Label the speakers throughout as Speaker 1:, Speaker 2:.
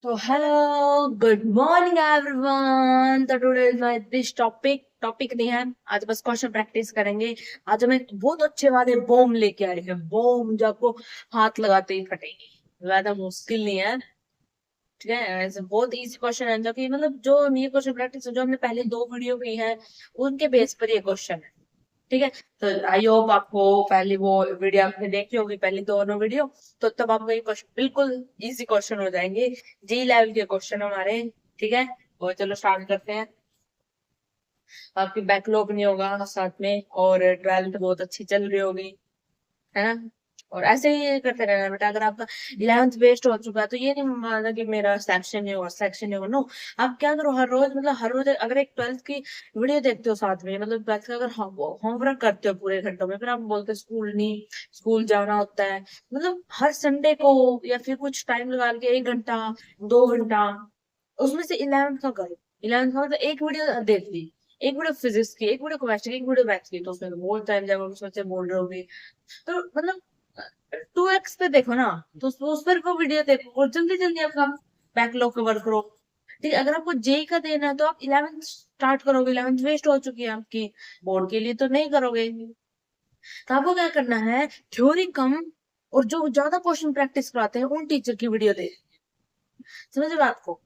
Speaker 1: तो hello, good morning everyone. तो today is my this topic नहीं है। आज बस क्वेश्चन प्रैक्टिस करेंगे। आज हम एक बहुत अच्छे वाले बॉम लेके आए हैं। बॉम जो आपको हाथ लगाते ही फटेगी। ज्यादा मुश्किल नहीं है। ठीक है, ऐसे बहुत इजी क्वेश्चन है जो कि मतलब जो ये क्वेश्चन प्रैक्टिस जो हमने पहले दो वीडियो की है उनके बेस पर ये क्वेश्चन है। ठीक है। तो आई होप आपको पहले वो वीडियो आपने देखी होगी, पहली दोनों वीडियो। तो तब आपको ये क्वेश्चन बिल्कुल इजी क्वेश्चन हो जाएंगे। जी लेवल के क्वेश्चन हमारे। ठीक है। और चलो स्टार्ट करते हैं। आपकी बैकलॉग नहीं होगा साथ में, और ट्वेल्थ बहुत अच्छी चल रही होगी, है ना। और ऐसे ही करते रहना बेटा। अगर आपका 11th वेस्ट हो चुका है तो ये नहीं माना कि मेरा सेक्शन नहीं होगा, सेक्शन नहीं होगा। नो, आप क्या करो हर रोज, मतलब हर रोज अगर एक 12th की वीडियो देखते हो साथ में, मतलब 12th का अगर होमवर्क करते हो पूरे घंटों में, फिर आप बोलते हो स्कूल नहीं, स्कूल जाना होता है, मतलब हर संडे को या फिर कुछ टाइम लगा के 1 घंटा 2 घंटा उसमें से 11th का करो। 11th का मतलब एक वीडियो देख ली, एक वीडियो फिजिक्स की, एक वीडियो केमिस्ट्री की, एक वीडियो मैथ्स की, तो उसमें तो बहुत टाइम जाएगा, उसमें से बोल रहे होगे। तो मतलब 2x पे देखो ना, तो उस पर को वीडियो देखो और जल्दी जल्दी अपना बैकलॉग कवर करो। ठीक है। अगर आपको जेई का देना है तो आप 11th स्टार्ट करोगे, 11th वेस्ट हो चुकी है आपकी, बोर्ड के लिए तो नहीं करोगे। तो आपको क्या करना है, थ्योरी कम और जो ज्यादा क्वेश्चन प्रैक्टिस कराते हैं उन टीचर की वीडियो दे। समझ रहे हो बात को।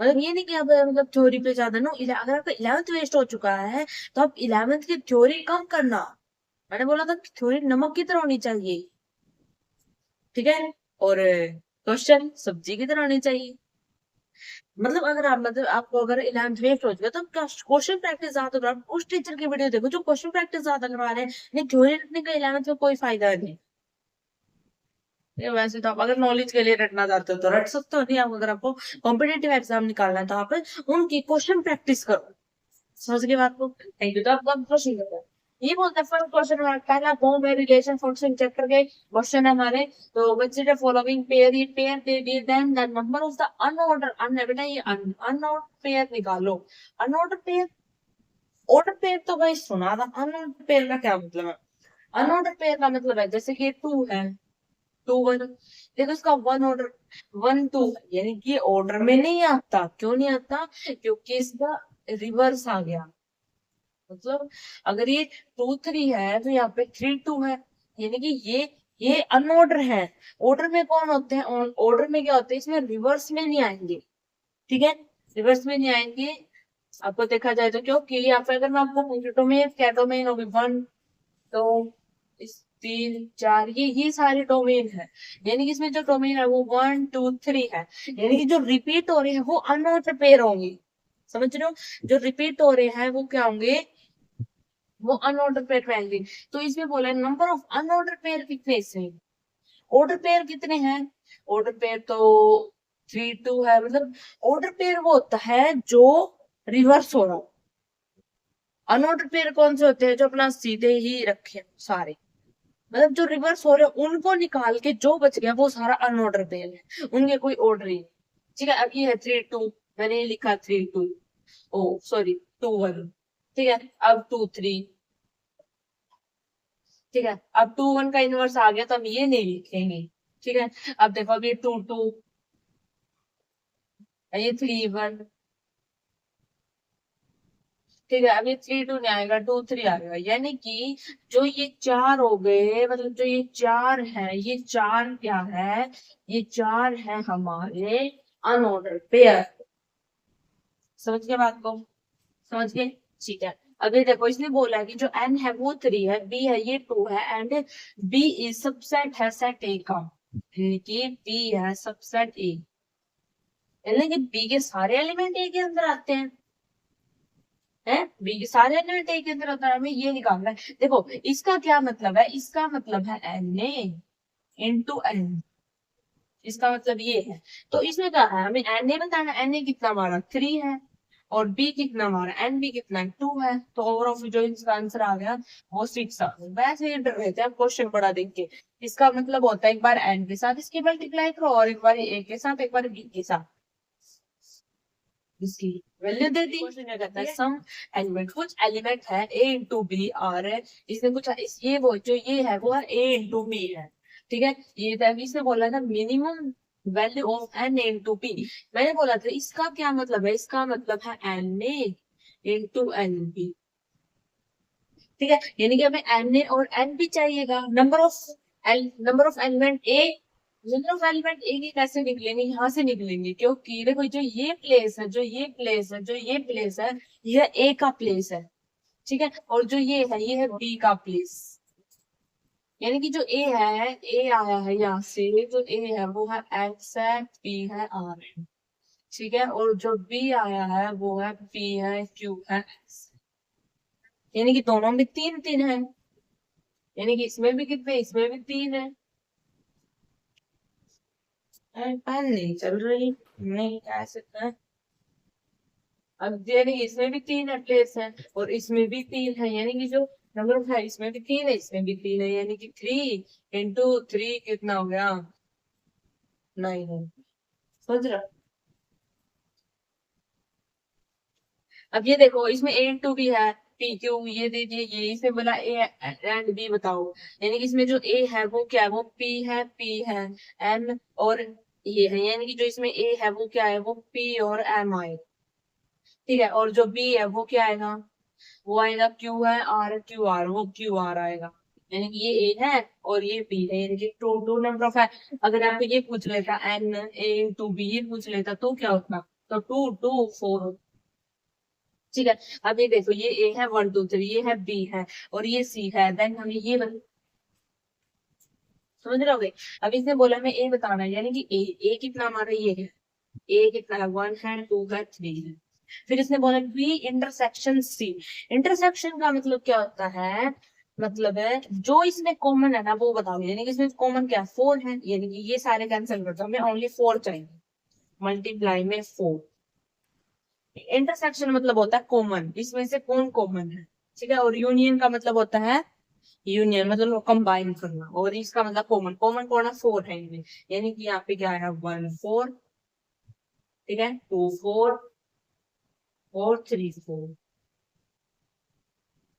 Speaker 1: मतलब ये नहीं कि आप मतलब थ्योरी पे ज्यादा नो, अगर आपका 11th वेस्ट हो चुका है तो आप 11th की थ्योरी कम करना। मैंने बोला था थ्योरी नमक की तरह होनी चाहिए। ठीक है। और क्वेश्चन सब्जी की तरह होने चाहिए। मतलब अगर आप मतलब आपको अगर 11th वेस्ट हो जाए तो क्वेश्चन प्रैक्टिस ज्यादा करो। आप उस टीचर की वीडियो देखो जो क्वेश्चन प्रैक्टिस ज्यादा करवा रहे हैं। नहीं, थ्योरी रटने का 11th में कोई फायदा नहीं। ये वैसे तो आप अगर नॉलेज के लिए रटना चाहते हो तो रट सकते हो, नहीं आप अगर आपको कॉम्पिटेटिव एग्जाम निकालना है तो आप उनकी क्वेश्चन प्रैक्टिस करो। समझ गए बात को। Thank you. तो आपको क्वेश्चन करते हैं। ये बोलते हैं फर्स्ट क्वेश्चन हमारा पहला, फॉर्म में रिलेशन फंक्शन चैप्टर के क्वेश्चन है हमारे। तो कंसीडर फॉलोइंग पेयर, ये पेयर दे दिए, then the number of the unorder अन बेटा, ये अनऑर्डर पेयर निकालो। अनऑर्डर पेयर, ऑर्डर पेयर तो भाई सुना था, अनऑर्डर पेयर का क्या मतलब है। अनऑर्डर पेयर का मतलब है जैसे कि 2 है, 2 1, देखो इसका वन ऑर्डर 1 2, यानी कि ऑर्डर में नहीं आता। क्यों नहीं आता? क्योंकि इसका रिवर्स आ गया। मतलब अगर ये 2 3 है तो यहाँ पे 3 2 है, यानी कि ये अनऑर्डर है। ऑर्डर में कौन होते हैं? ऑर्डर में क्या होते हैं, इसमें रिवर्स में नहीं आएंगे। ठीक है। रिवर्स में नहीं आएंगे। आपको देखा जाए तो, क्योंकि यहाँ पे अगर मैं आपको पूछूं तो में क्या डोमेन होगी, 1 2 इस 3 4, ये सारे डोमेन है। यानी कि इसमें जो डोमेन है वो 1 2 3 है। यानी कि जो रिपीट हो रहे हैं वो अनऑर्डर पेयर होंगे। समझ रहे हो? जो रिपीट हो रहे हैं वो क्या होंगे, वो अनऑर्डर पेयर में आएंगे। तो इसमें बोला है नंबर ऑफ अनऑर्डर पेयर कितने इसमें। ऑर्डर पेयर कितने हैं? ऑर्डर पेयर तो 3 2 है। मतलब ऑर्डर पेयर वो होता है जो रिवर्स हो रहा हो। अनऑर्डर पेयर कौन से होते हैं? जो अपना सीधे ही रखे सारे, मतलब जो रिवर्स हो रहे हैं उनको निकाल के जो बच गया वो सारा अनऑर्डर पेयर है, उनके कोई ऑर्डर ही नहीं। ठीक है। अब ये है 3 2, मैंने ये लिखा 3 2, ओ सॉरी 2 1। ठीक है। अब 2 3। ठीक है। अब 2 1 का इनवर्स आ गया तो हम ये नहीं लिखेंगे। ठीक है। अब देखो, अब ये 2 2, ये 3 1। ठीक है। अब ये 3 2 नहीं आएगा, 2 3 आएगा। यानी कि जो ये चार हो गए, मतलब जो ये चार है, ये चार क्या है, ये चार है हमारे अनऑर्डर पेयर। समझ गए बात को? समझ गए। ठीक है। अभी देखो इसने बोला है कि जो एन है वो 3 है, बी है ये 2 है, एंड बी इज सबसेट है सेट ए का। यानी कि बी है सबसेट ए, यानी कि बी के सारे एलिमेंट ए के अंदर आते हैं। है, बी के सारे एलिमेंट ए के अंदर होता है, हमें ये निकालना है। देखो इसका क्या मतलब है, इसका मतलब है एन ए इंटू एन। इसका मतलब ये है। तो इसमें क्या है, हमें एन ए बताना, एन ए कितना हमारा 3 है, और बी कितना हमारा एन बी कितना 2 है। तो ओवरऑल जो इसका आंसर आ गया वो 6 आ गया। वैसे ही डर रहे थे आप क्वेश्चन पढ़ा देख के। इसका मतलब होता है एक बार एन के साथ इसकी मल्टीप्लाई करो, और एक बार ए के साथ, एक बार बी के साथ इसकी वैल्यू दे दी। क्वेश्चन क्या कहता है, सम एलिमेंट, कुछ एलिमेंट है ए इंटू बी आ रहे, इसमें कुछ ये वो जो ये है वो ए इंटू बी है। ठीक है। ये तो इसने बोला था minimum value of n into P. मैंने बोला था इसका क्या मतलब है, इसका मतलब है n A into n B. ठीक है, यानी कि हमें एन ए और एन बी चाहिएगा। Number of element A, number of element A के कैसे निकलेंगे, यहाँ से निकलेंगे, क्योंकि देखो जो ये प्लेस है, जो ये प्लेस है, यह ए का प्लेस है। ठीक है, और जो ये है बी का प्लेस। यानी कि जो ए है, ए आया है यहाँ से, जो ए है वो है एक्स है, पी है आर है। ठीक है, और जो बी आया है वो है पी है, क्यू है, एक्स। यानी कि दोनों में तीन तीन है, यानी कि इसमें भी कितने, इसमें भी तीन है। पेन नहीं चल रही, नहीं कह सकता। अब यानी कि इसमें भी तीन है प्लेस है, और इसमें भी तीन है, यानी कि जो नंबर है इसमें भी तीन है, इसमें भी तीन है, यानी कि 3 × 3 कितना हो गया, 9 है। समझ रहा। अब ये देखो इसमें ए इंटू भी है, पी क्यू ये दीजिए, ये इसे बोला ए एंड बी बताओ। यानी कि इसमें जो ए है वो क्या है, वो पी है एम और ये है, यानी कि जो इसमें ए है वो क्या है, वो पी और एम आए। ठीक है, और जो बी है वो क्या आएगा, वो आएगा क्यू है आर, क्यू आर, वो क्यू आर आएगा। यानी कि ये ए है और ये बी है, यानी कि टू टू नंबर ऑफ है। अगर आपको ये पूछ लेता एन ए इंटू बी ये पूछ लेता तो क्या होता, तो 2 2 4। ठीक है, अब ये देखो ये ए है 1 2 3, ये है बी है और ये सी है, देन हमें ये समझ रहे होगे। अब इसने बोला हमें ए बताना है, यानी कि ए कितना हमारा ये है, ए कितना है, 1 है, 2 है, 3 है। फिर इसने बोला बी इंटरसेक्शन सी। इंटरसेक्शन का मतलब क्या होता है, मतलब है जो इसमें कॉमन है ना वो बताओ। यानी कि इसमें कॉमन क्या है, 4 है, यानी कि ये सारे कैंसिल कर दो, हमें ओनली 4 चाहिए, मल्टीप्लाई में 4। इंटरसेक्शन मतलब होता है कॉमन, इसमें से कौन कॉमन है। ठीक है, और यूनियन का मतलब होता है, यूनियन मतलब कंबाइन करना, और इसका मतलब कॉमन, कॉमन कौन है, 4 है इनमें। यानी कि यहाँ पे क्या है, 1 4, ठीक है, 2 4 और 3 4।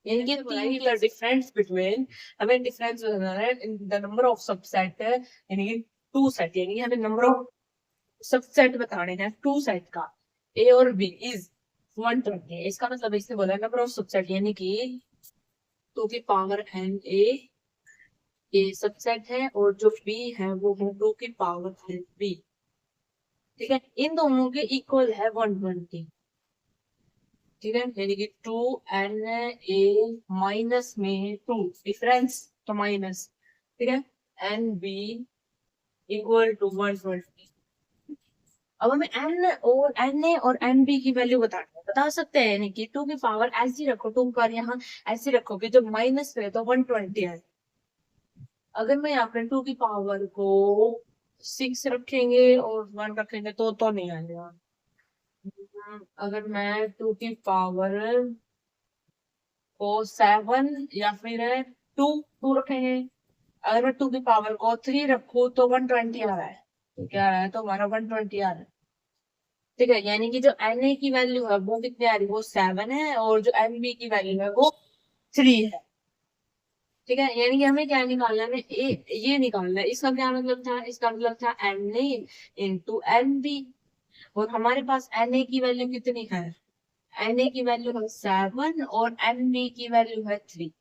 Speaker 1: यानी कि तीन द डिफरेंस बिटवीन, हमें डिफरेंस बताना है in the number of subset, यानी कि टू सेट, यानी कि हमें नंबर ऑफ सबसेट बताने हैं टू सेट का, ए और बी इज 120। इसका मतलब इसने बोला नंबर ऑफ सबसेट, यानी कि 2 की पावर एन ए, ये सबसेट है, और जो बी है वो है 2 की पावर एन बी। ठीक है, इन दोनों के इक्वल है 120। ठीक है, यानी कि 2 एन ए माइनस में 2, डिफरेंस तो माइनस। ठीक है, एन बी इक्वल टू 120। अब हमें एन ए और एन बी की वैल्यू बता सकते हैं, यानी कि 2 की पावर ऐसी रखो, 2 पर यहाँ ऐसी रखोगे जो माइनस में तो 120 है। अगर मैं यहाँ पे 2 की पावर को 6 रखेंगे और 1 रखेंगे तो नहीं आएगा। अगर मैं 2 की पावर को 7 या फिर 2 रखेंगे, अगर मैं 2 की पावर को 3 रखू तो 120 आ रहा है, तो क्या आ रहा है, तो हमारा 120 आ रहा है। ठीक है, यानी कि जो एन ए की वैल्यू है वो कितनी आ रही है, वो 7 है, और जो एन बी की वैल्यू है वो 3 है। ठीक है, यानी कि हमें क्या निकालना है, ये निकालना है। इसका क्या मतलब था, इसका मतलब था n A into n B, और हमारे पास एन ए की वैल्यू कितनी है, एन ए की वैल्यू है 7 और एन बी की वैल्यू है 3।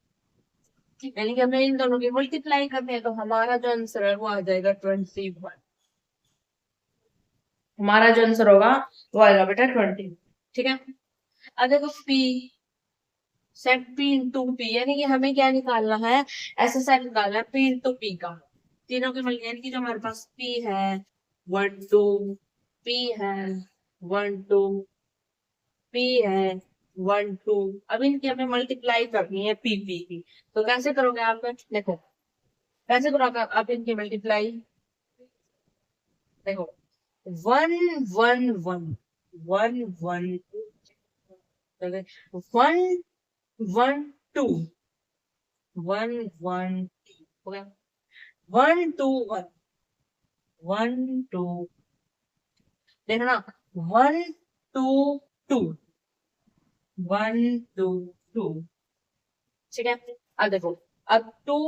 Speaker 1: यानी कि हमें इन दोनों की मल्टीप्लाई करनी है, तो हमारा जो आंसर है वो आ जाएगा 21। हमारा जो आंसर होगा वो आएगा बेटा 20। ठीक है, अब देखो P, set P into P, यानी कि हमें क्या निकालना है, ऐसा सेट निकालना है पी इंटू पी का, तीनों के मल्टीप्लाई, यानी कि जो हमारे पास पी है 1 2, पी है 1 2, पी है 1 2। अब इनकी हमें मल्टीप्लाई करनी है पी पी की, तो कैसे करोगे आप, देखो कैसे करोगे आप इनकी मल्टीप्लाई। देखो 1 1 1, 1 1, 1 1 2, 1 1 हो गया, 1 2 1, 1 2, देखना, 1 2 2, 1 2 2। ठीक है, अब देखो, अब 2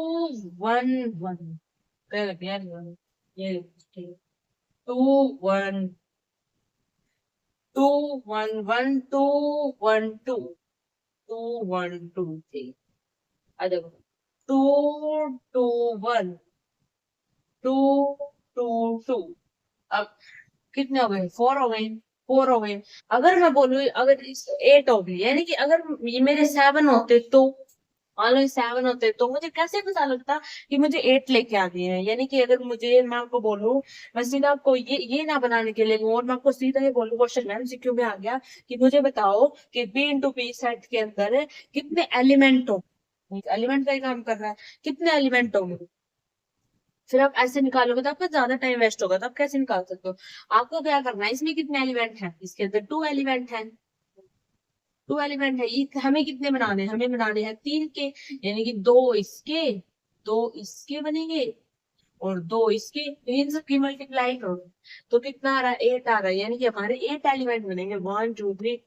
Speaker 1: 1 1, ये ठीक है, 1 2 1 1 2 1 2 2 1 2 3 आ देखो 2 2 1 2 2 2 अब कितने हो गए 4 हो गए 4 हो गए। अगर मैं बोलूँ अगर 8 हो गई यानी कि अगर ये मेरे 7 होते तो मान लो 7 होते तो मुझे कैसे पता लगता कि मुझे 8 लेके आ गए हैं। यानी कि अगर मुझे मैं आपको बोलूं मैं सीधा आपको ये ना बनाने के लिए कहूं और मैं आपको सीधा ये बोलूं क्वेश्चन एमसीक्यू में आ गया कि मुझे बताओ कि बी इंटू पी सेट के अंदर कितने एलिमेंट हो। एलिमेंट का ही काम कर रहा है कितने एलिमेंट होंगे। फिर आप ऐसे निकालोगे तो आपका ज्यादा टाइम वेस्ट होगा तो आप कैसे निकाल सकते हो। आपको क्या करना है इसमें कितने एलिमेंट हैं इसके अंदर 2 एलिमेंट हैं। 2 एलिमेंट है ये हमें कितने बनाने हैं हमें बनाने हैं 3 के यानी कि 2 इसके बनेंगे और 2 इसके तो इन सब की मल्टीप्लाई करो तो कितना आ रहा है 8 आ रहा है यानी कि हमारे 8 एलिमेंट बनेंगे 1 2 3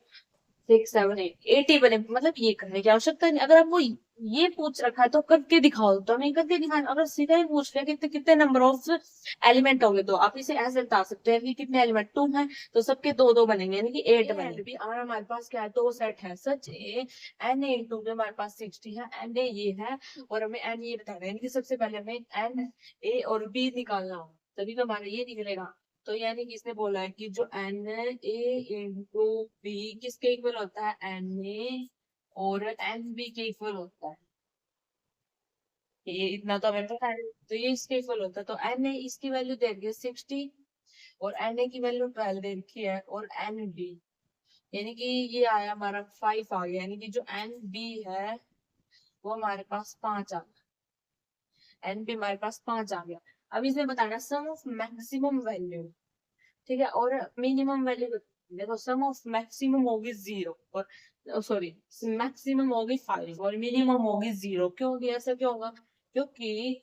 Speaker 1: 6 7 8 80 बने मतलब ये करने की आवश्यकता नहीं। अगर आपको ये पूछ रखा है तो करके दिखाओ तो हमें करके दिखाना। अगर सीधा ही पूछ लिया कि कितने नंबर ऑफ एलिमेंट होंगे तो आप इसे ऐसे बता सकते हैं कि कितने एलिमेंट 2 हैं तो सबके 2 2 बनेंगे यानी कि 8 बनेंगे। और हमारे पास क्या है 2 सेट है such A N A into में हमारे पास 60 है एन ए ये है और हमें एन ये बताना है यानी कि सबसे पहले हमें एन ए और बी निकालना हो तभी तो हमारा ये निकलेगा। तो यानी कि इसने बोला है कि जो एन ए इंटू बी किसके इक्वल होता है एन ए और एन बी के इक्वल होता है। ये इतना तो हमें पता है तो ये इसके इक्वल होता है। तो एन ए इसकी वैल्यू दे रखी है 60 और एन ए की वैल्यू 12 दे रखी है और एन बी यानी कि ये आया हमारा 5 आ गया यानी कि जो एन बी है वो हमारे पास 5 आ गया। एन बी हमारे पास 5 आ गया। अब इसमें बताना सम ऑफ मैक्सिमम वैल्यू ठीक है और मिनिमम वैल्यू देखो सम ऑफ मैक्सिमम होगी 0 और सॉरी मैक्सिमम होगी 5 और मिनिमम होगी 0। क्यों होगी ऐसा क्यों होगा क्योंकि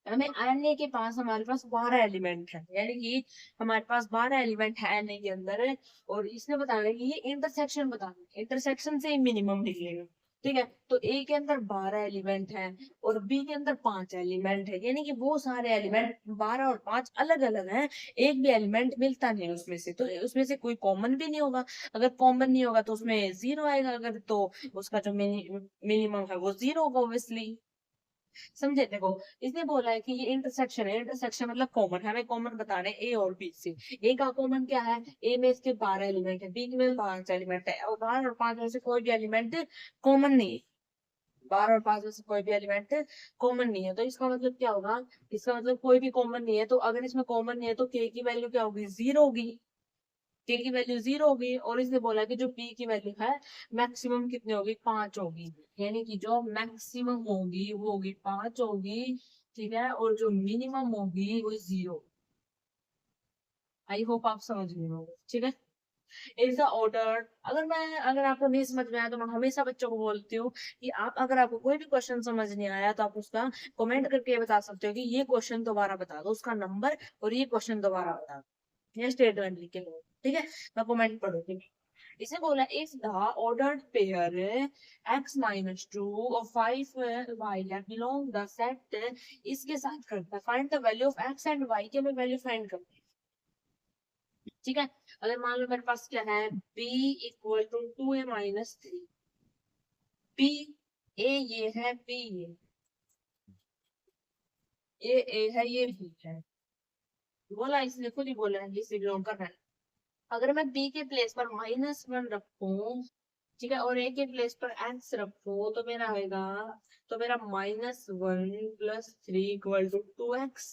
Speaker 1: हमें एन के पास हमारे पास 12 एलिमेंट है यानी कि हमारे पास 12 एलिमेंट है एन के अंदर और इसने बताना है कि ये इंटरसेक्शन बताना है इंटरसेक्शन से ही मिनिमम निकलेगा। ठीक है तो ए के अंदर 12 एलिमेंट है और बी के अंदर 5 एलिमेंट है यानी कि वो सारे एलिमेंट 12 और 5 अलग अलग हैं। एक भी एलिमेंट मिलता नहीं है उसमें से तो उसमें से कोई कॉमन भी नहीं होगा। अगर कॉमन नहीं होगा तो उसमें 0 आएगा अगर तो उसका जो मिनिमम है वो 0 होगा ऑब्वियसली। समझे देखो इसने बोला है कि ये इंटरसेक्शन है इंटरसेक्शन मतलब कॉमन है हमें कॉमन बताने ए और बी से। ए का कॉमन क्या है ए में इसके 12 एलिमेंट है बी में 5 एलिमेंट है और 12 और 5 में से कोई भी एलिमेंट कॉमन नहीं है। 12 और 5 में से कोई भी एलिमेंट कॉमन नहीं है तो इसका मतलब क्या होगा इसका मतलब कोई भी कॉमन नहीं है तो अगर इसमें कॉमन नहीं है तो के की वैल्यू क्या होगी 0 होगी। के की वैल्यू 0 होगी और इसने बोला कि जो पी की वैल्यू है मैक्सिमम कितनी होगी 5 होगी यानी कि जो मैक्सिमम होगी वो होगी 5 होगी। ठीक है और जो मिनिमम होगी वो 0। आई होप आप समझ गए हो ठीक है। इज द ऑर्डर अगर आपको नहीं समझ में आया तो मैं हमेशा बच्चों को बोलती हूँ कि आप अगर आपको कोई भी क्वेश्चन समझ नहीं आया तो आप उसका कमेंट करके ये बता सकते हो कि ये क्वेश्चन दोबारा बता दो उसका नंबर और ये क्वेश्चन दोबारा बता दो ये स्टेटमेंट लिख के लो ठीक है। मैं कमेंट पढ़ूंगी। इसे बोला if the ordered pair x minus 2 और 5 y है बिलोंग द सेट इसके साथ करता है find the value of x and y के मैं वैल्यू फाइंड करते हैं। ठीक है अगर मान लो मेरे पास क्या है b equal to 2a-3 b a ये है b ये a है ये b है बोला इसने खुद ही बोला है इसे बिलोंग करना है। अगर मैं b के प्लेस पर -1 रखूं ठीक है और ए के प्लेस पर एक्स रखो तो मेरा आएगा तो मेरा -1 + 3 = 2x।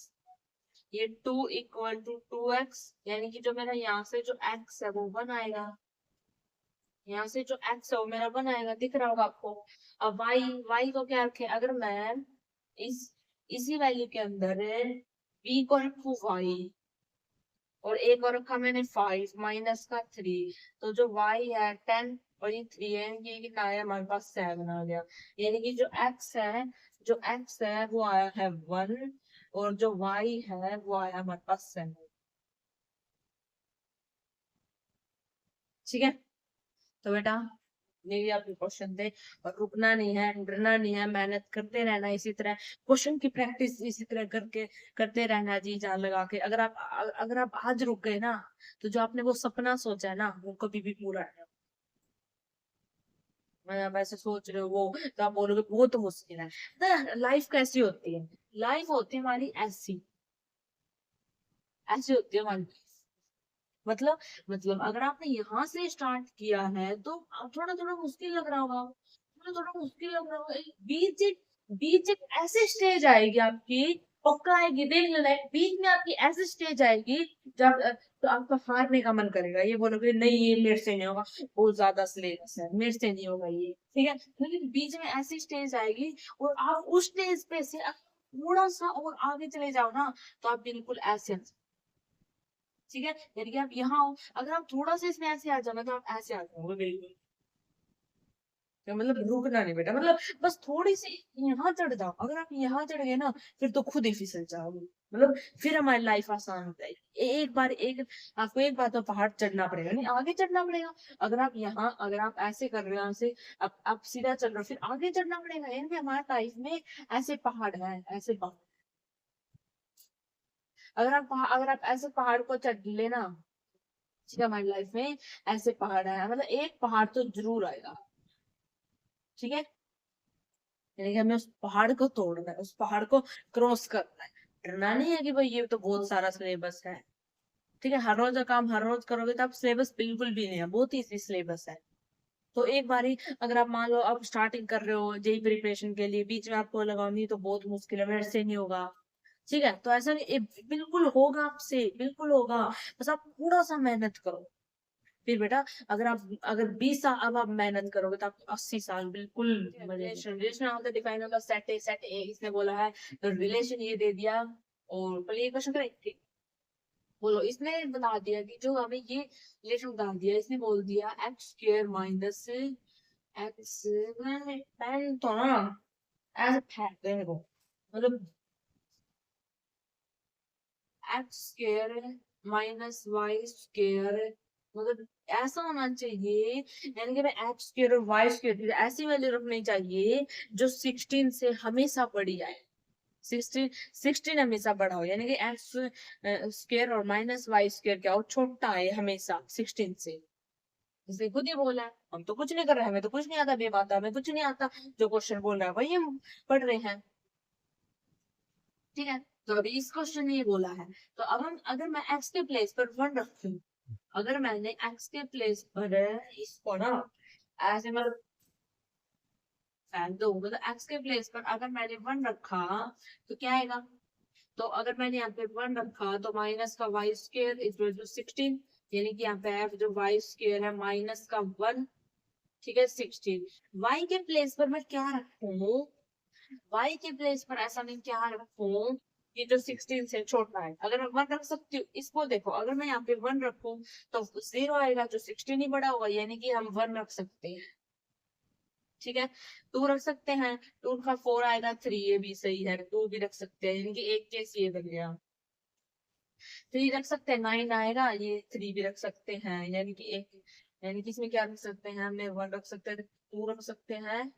Speaker 1: ये 2 = 2x यानी कि जो मेरा यहाँ से जो x है वो 1 आएगा। यहाँ से जो x है वो मेरा 1 आएगा दिख रहा होगा आपको। अब y को क्या रखे अगर मैं इस इसी वैल्यू के अंदर b को रखू y और ए को रखा मैंने 5 माइनस का 3 तो जो y है 10 और ये 3 है ये कितना आया हमारे पास 7 आ गया। यानी कि जो x है वो आया है 1 और जो y है वो आया हमारे पास 7। ठीक है तो बेटा ये भी आपके क्वेश्चन थे। और रुकना नहीं है, डरना नहीं है, मेहनत करते रहना इसी तरह, क्वेश्चन की प्रैक्टिस इसी तरह करके करते रहना जी जान लगा के। अगर आप आज रुक गए ना, तो जो आपने वो सपना सोचा है ना, वो कभी भी पूरा नहीं होगा। मैं आप ऐसे सोच रहे हो वो, तो आप बोलोगे वो तो मुश्किल है ना। लाइफ कैसी होती है, लाइफ होती है हमारी ऐसी, ऐसी होती है हमारी। मतलब अगर आपने यहाँ से स्टार्ट किया है तो अब थोड़ा थोड़ा मुश्किल लग रहा होगा, थोड़ा थोड़ा मुश्किल लग रहा होगा। बीच एक ऐसी स्टेज आएगी आपकी, पक्का आएगी, देख लेना, एक बीच में आपकी ऐसी स्टेज आएगी जब तो आपका हारने का मन करेगा, ये बोलोगे नहीं ये मेरे से नहीं होगा, बहुत ज्यादा सिलेबस है, मेरे से नहीं होगा ये, ठीक है। लेकिन बीच में ऐसी स्टेज आएगी, और आप उस स्टेज पे से थोड़ा सा और आगे चले जाओ ना, तो आप बिल्कुल ऐसे, ठीक है। यानी कि आप यहाँ हो, अगर आप थोड़ा सा इसमें ऐसे आ जाओगे तो आप ऐसे आ जाओगे बिल्कुल। तो मतलब रुकना नहीं बेटा, मतलब बस थोड़ी सी यहाँ चढ़ जाओ, अगर आप यहाँ चढ़ गए ना, फिर तो खुद ही फिसल जाओगे। मतलब फिर हमारी लाइफ आसान हो जाएगी। एक बार एक आपको एक बार तो पहाड़ चढ़ना पड़ेगा, नहीं आगे चढ़ना पड़ेगा। अगर आप ऐसे कर रहे हो, यहाँ से आप सीधा चल रहे हो, फिर आगे चढ़ना पड़ेगा। यानी कि हमारी लाइफ में ऐसे पहाड़ है, ऐसे पहाड़। अगर आप ऐसे पहाड़ को चढ़ लेना, ठीक है, हमारी लाइफ में ऐसे पहाड़ है, मतलब एक पहाड़ तो जरूर आएगा, ठीक है। यानी कि हमें उस पहाड़ को तोड़ना है, उस पहाड़ को क्रॉस करना है। डरना नहीं है कि भाई ये तो बहुत सारा सिलेबस है, ठीक है। हर रोज का काम हर रोज करोगे तो आप सिलेबस बिल्कुल भी नहीं है, बहुत ही सिलेबस है। तो एक बारी अगर आप मान लो आप स्टार्टिंग कर रहे हो जेई प्रिपरेशन के लिए, बीच में आपको लगा नहीं तो बहुत मुश्किल है, मेरे से नहीं होगा, ठीक है, तो ऐसा नहीं, बिल्कुल होगा आपसे, बिल्कुल होगा। बस आप थोड़ा सा मेहनत करो। फिर बेटा अगर 20 साल अब आप मेहनत करोगे तो आपको 80 साल बिल्कुल relation relation of the define होगा सेट ए इसने बोला है, तो रिलेशन ये दे दिया। और पहले ये क्वेश्चन करें, बोलो, इसने बता दिया कि जो हमें ये रिलेशन बता दिया, इसने बोल दिया x square minus x, pen तो ना ऐसे फेंक देने को, मतलब x square minus y square, मतलब ऐसा होना चाहिए। यानी कि मैं एक्स स्क्र और वाई स्क्र ऐसी वैल्यू रखनी चाहिए जो 16 से हमेशा बड़ी आए। 16 हमेशा बड़ा हो, यानी कि एक्स स्क्र और माइनस वाई स्क्र क्या हो, छोटा है हमेशा 16 से। इसने खुद ही बोला है, हम तो कुछ नहीं कर रहे हैं, हमें तो कुछ नहीं आता, बेबात हमें कुछ नहीं आता, जो क्वेश्चन बोल रहा है वही हम पढ़ रहे हैं, ठीक है। तो अभी इस क्वेश्चन में ये बोला है, तो अब हम अगर मैं एक्स के प्लेस पर 1 रखूं, अगर मैंने एक्स के प्लेस पर इसको ना ऐसे मतलब फैन दो, मतलब एक्स के प्लेस पर अगर मैंने 1 रखा तो क्या आएगा। तो अगर मैंने यहाँ पे 1 रखा तो माइनस का वाई स्क्र इक्वल टू 16, यानी कि यहाँ पे है जो वाई स्क्र है माइनस का 1, ठीक है 16। वाई के प्लेस पर मैं क्या रखूं, वाई के प्लेस पर ऐसा नहीं क्या रखूं, ये जो 16 से छोटा है, अगर मैं 1 रख सकती हूँ, इसको देखो, अगर मैं यहाँ पे 1 रखूं तो 0 आएगा, जो 16 ही बड़ा होगा, यानी कि हम 1 रख सकते हैं, ठीक है। 2 रख सकते हैं, 2 का 4 आएगा, 3 ये भी सही है, 2 भी रख सकते हैं, यानी कि एक केस ये बन गया। 3 रख सकते हैं, 9 आएगा, ये 3 भी रख सकते हैं, यानी कि एक, यानी कि इसमें क्या रख सकते हैं, हमने 1 रख सकते हैं, 2 रख सकते हैं,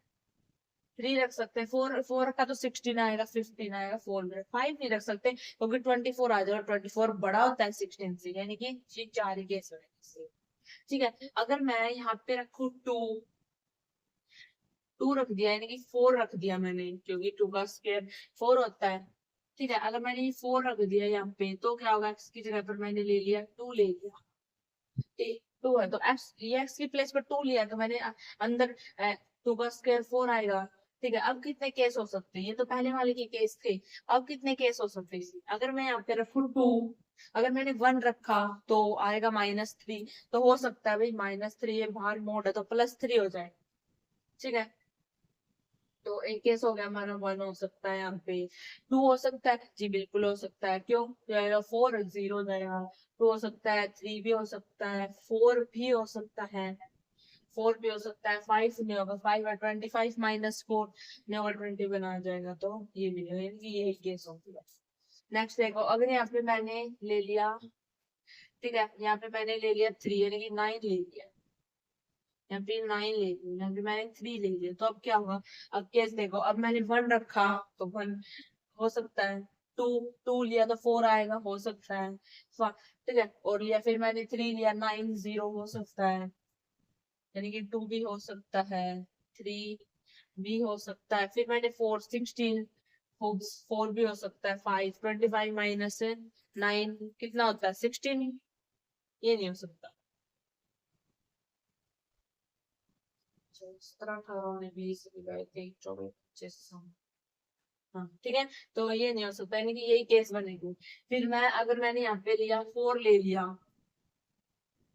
Speaker 1: 3 रख सकते हैं, 4 का तो 16 आएगा, 15 आएगा, 4 में 5 नहीं रख सकते क्योंकि 24 आ जाएगा, 24 बड़ा होता है 16 से, यानी कि ये 4 ही केस होने, ठीक है। अगर मैं यहाँ पे रखू 2 रख दिया, यानी कि 4 रख दिया मैंने, क्योंकि 2 का स्क्वायर 4 होता है, ठीक है। अगर मैंने ये 4 रख दिया यहाँ पे तो क्या होगा, एक्स की जगह पर मैंने ले लिया 2 ले लिया, 2 है तो एक्स, ये एक्स की प्लेस पर 2 लिया तो मैंने अंदर 2 का स्क्वायर 4 आएगा, ठीक है। अब कितने केस हो सकते हैं, ये तो पहले वाले के केस थे, अब कितने केस हो सकते हैं, अगर मैं यहाँ पे रखू 2, अगर मैंने 1 रखा तो आएगा -3, तो हो सकता है भाई -3 ये बाहर मोड है तो +3 हो जाए, ठीक है। तो एक केस हो गया हमारा, 1 हो सकता है, यहाँ पे 2 हो सकता है जी, बिल्कुल हो सकता है, क्यों जाएगा 4 0 हो जाएगा, 2 हो सकता है, 3 भी हो सकता है, 4 भी हो सकता है, 4 भी हो सकता है, 5 नहीं होगा, 5 है, 25 -4 नहीं होगा, 20 बना जाएगा, तो ये भी है, यानी कि ये केस हो गया। नेक्स्ट देखो, अगर यहाँ पे मैंने ले लिया, ठीक है, यहाँ पे मैंने ले लिया 3, यानी कि 9 ले लिया, यहाँ पे 9 ले ली, यहाँ पे मैंने 3 ले लिया, तो अब क्या होगा? अब केस देखो, अब मैंने 1 रखा तो 1 हो सकता है, 2 2 लिया तो 4 आएगा, हो सकता है, ठीक है। और लिया फिर मैंने 3 लिया, 9 0 हो सकता है, यानी कि 2 भी हो सकता है, 3 भी हो सकता है, फिर मैंने 4 16, 4 भी हो सकता है, 5 25 माइनस 9 कितना होता है? 16। ये नहीं हो सकता। 17 18 19 20 21 24 25 हाँ, ठीक है। तो ये नहीं हो सकता, यानी कि यही केस बनेगी। फिर मैं अगर मैंने यहाँ पे लिया 4 ले लिया,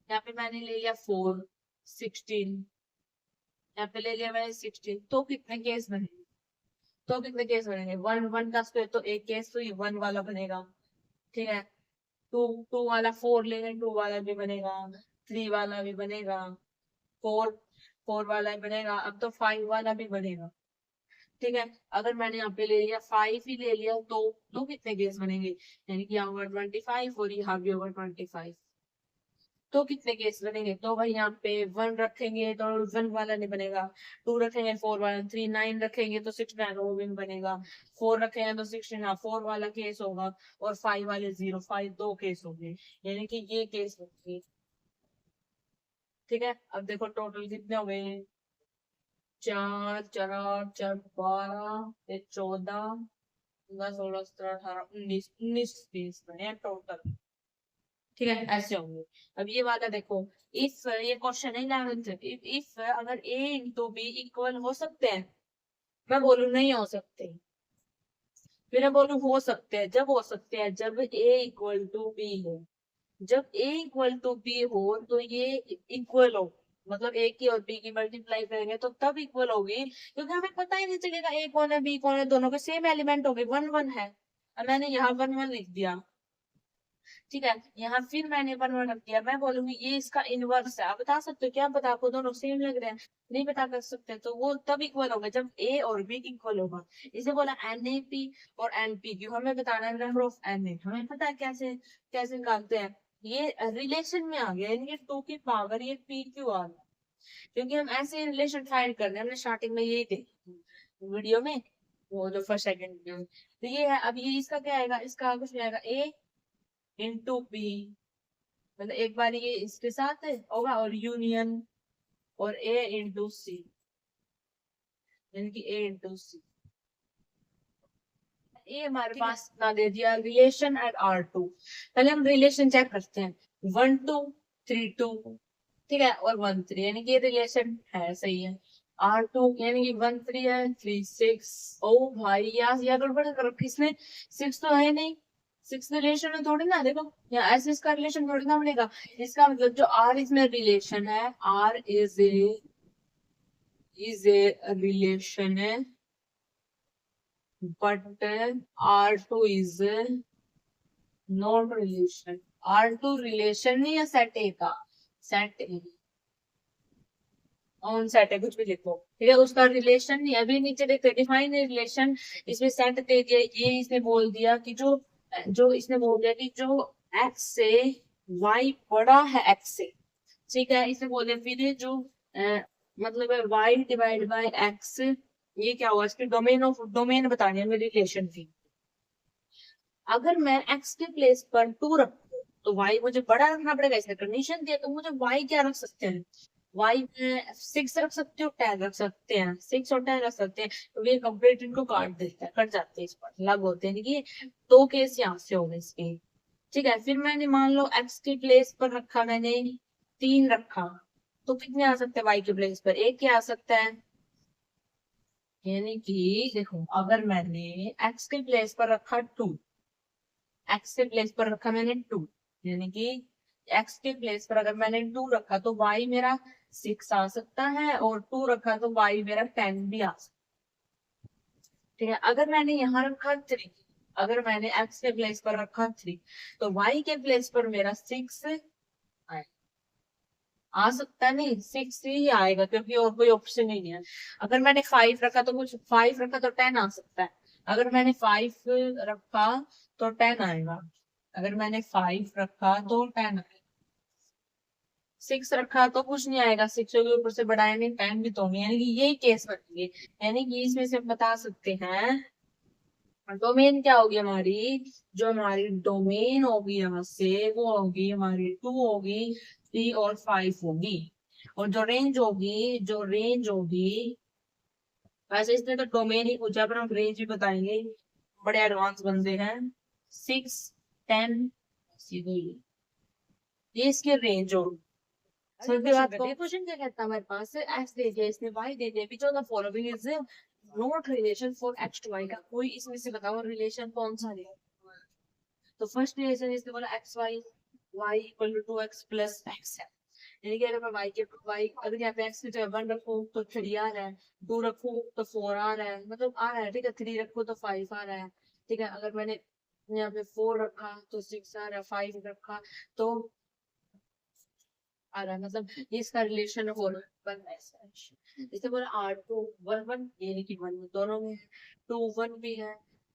Speaker 1: यहाँ पे मैंने ले लिया 4 16, यहाँ पे ले लिया मैंने 16, तो कितने केस बनेंगे? तो कितने केस बनेंगे? 1 1 का स्क्वायर तो एक केस तो ये 1 वाला बनेगा, ठीक है। 2 2 वाला 4 लेंगे, 2 वाला भी बनेगा, 3 वाला भी बनेगा, 4 4 वाला भी बनेगा, अब तो 5 वाला भी बनेगा, ठीक है। अगर मैंने यहाँ पे ले लिया 5 ही ले लिया, तो कितने केस बनेंगे? यानी कि यहाँ पर 25 और यहाँ भी होगा 25, तो कितने केस बनेंगे? तो भाई यहाँ पे 1 रखेंगे तो 1 वाला नहीं बनेगा, 2 रखेंगे 4 वाला, 3 9 रखेंगे तो 6 9 वो भी नहीं बनेगा, 4 रखेंगे तो 16 हाँ 4 वाला केस होगा, और 5 वाले 0 5 दो केस होंगे, यानी कि ये केस होंगे, ठीक है। अब देखो टोटल कितने हो गए? 4 4 8 4 12 14 15 16 17 18 19 19 पीस बने टोटल, ठीक है, ऐसे होंगे। अब ये वाला देखो, इफ ये क्वेश्चन है 11th, इफ अगर ए इंटू बी इक्वल हो सकते हैं, मैं बोलूं नहीं हो सकते, फिर मैं बोलूं हो सकते हैं। जब हो सकते हैं जब ए इक्वल टू बी हो, जब ए इक्वल टू बी हो तो ये इक्वल हो, मतलब ए की और बी की मल्टीप्लाई करेंगे तो तब इक्वल होगी, क्योंकि हमें पता ही नहीं चलेगा ए कौन है बी कौन है, दोनों के सेम एलिमेंट हो गए, 1 1 है। अब मैंने यहाँ 1 1 लिख दिया, ठीक है। यहाँ फिर मैंने 1 1 रख दिया, मैं बोलूंगी ये इसका इनवर्स है। आप बता सकते हो क्या? बता, आपको दोनों सेम लग रहे हैं, नहीं बता कर सकते, तो वो तब इक्वल होगा जब ए और बी इक्वल होगा। इसे बोला एनएपी और एनपी क्यू, हमें बताना है नंबर ऑफ एन ए, हमें पता है कैसे कैसे निकालते हैं। ये रिलेशन में आ गया, यानी कि 2 की पावर ये पी क्यू आ गया, क्योंकि हम ऐसे रिलेशन फाइंड कर रहे हैं, हमने स्टार्टिंग में यही देखा वीडियो में, वो जो फर्स्ट सेकंड वीडियो में, तो ये है। अब ये इसका क्या आएगा? इसका कुछ नहीं आएगा, ए इंटू बी, मतलब एक बार ये इसके साथ है होगा, और यूनियन, और ए इंटू सी, यानी कि ए इंटू सी। ये हमारे पास ना दे दिया रिलेशन एट R2। पहले हम रिलेशन चेक करते हैं, 1 2 3 2, ठीक है, और 1 3, यानी कि ये रिलेशन है, सही है। R2 यानी कि 1 3 है, 3 6। ओ भाई यार ये गड़बड़ कर रखी इसने, 6 तो है नहीं, 6 रिलेशन में थोड़ी ना, देखो यहाँ ऐसे इसका रिलेशन थोड़ी ना बनेगा। इसका मतलब जो R इसमें रिलेशन है, R इज ए रिलेशन है, but R2 is not relation. R2 relation नहीं है सेट ए का, सेट ए ऑन सेट है, कुछ भी लिखो, ठीक है, उसका रिलेशन नहीं। अभी नीचे देखते डिफाइन रिलेशन, इसमें सेट दे दिया, ये इसने बोल दिया कि जो जो इसने बोल दिया कि जो एक्स से वाई बड़ा है एक्स से, ठीक है, इसने बोल दिया फिर जो मतलब है वाई डिवाइड बाय एक्स, ये क्या हुआ? इसके डोमेन ऑफ डोमेन बतानी है मेरी रिलेशन की। अगर मैं एक्स के प्लेस पर 2 रखूं तो वाई मुझे बड़ा रखना पड़ेगा, इसने कंडीशन दिया, तो मुझे वाई क्या रख सकते हैं? वाई में 6 रख सकते हो, 10 रख सकते हैं, 6 और 10 रख सकते हैं, तो ये कंप्लीट इनको काट देता है, कट जाते हैं, इस पर लग होते हैं कि 2 केस यहाँ से हो गए इसके, ठीक है। फिर मैंने मान लो एक्स के प्लेस पर रखा मैंने 3 रखा, तो कितने आ सकते हैं वाई के प्लेस पर? एक क्या आ सकता है, यानी कि देखो अगर मैंने एक्स के प्लेस पर रखा 2, एक्स के प्लेस पर रखा मैंने 2, यानी कि एक्स के प्लेस पर अगर मैंने 2 रखा तो वाई मेरा 6 आ सकता है, और 2 रखा तो वाई मेरा 10 भी आ सकता है, ठीक है। अगर मैंने यहाँ रखा 3, अगर मैंने एक्स के प्लेस पर रखा 3, तो वाई के प्लेस पर मेरा 6 आ सकता है, नहीं 6 ही आएगा, क्योंकि और कोई ऑप्शन ही नहीं है। अगर मैंने 5 रखा तो कुछ 5 रखा तो 10 आ सकता है, अगर मैंने 5 रखा तो 10 आएगा, अगर मैंने 5 रखा तो 10 आएगा, 6 रखा तो कुछ नहीं आएगा, 6 के ऊपर से बढ़ाया नहीं, 10 भी तो नहीं, यानी कि यही केस बनेगी। यानी कि इसमें से हम बता सकते हैं डोमेन क्या होगी हमारी, जो हमारी डोमेन होगी यहाँ से वो होगी हमारी 2 होगी, 3 और 5 होगी। और जो रेंज होगी वैसे इसने तो डोमेन ही पूछा, पर हम रेंज भी बताएंगे, बड़े एडवांस बंदे हैं। 6, 10, ये इसके रेंज होगी। सर के बाद क्वेश्चन क्या कहता है हमारे पास, एक्स दे दिया इसने, वाई दे दिया, which of the following is not relation for x to y का कोई इसमें से बताओ रिलेशन कौन सा है। तो फर्स्ट रिलेशन इसने बोला x y, y equal to 2x plus x है। यानी कि अगर मैं वाई अगर यहाँ पे एक्स की जगह 1 रखूँ तो 3 आ रहा है, 2 रखूँ तो 4 आ रहा है, मतलब आ रहा है, ठीक है। 3 रखूँ तो 5 आ रहा है, ठीक है। अगर मैंने यहाँ पे 4 रखा तो 6 आ रहा है, 5 रखा तो आ रहा है, मतलब ये इसका रिलेशन हो रहा है। जैसे बोला R2 1 1, ये कि 1 दोनों में है, 2 1 भी है,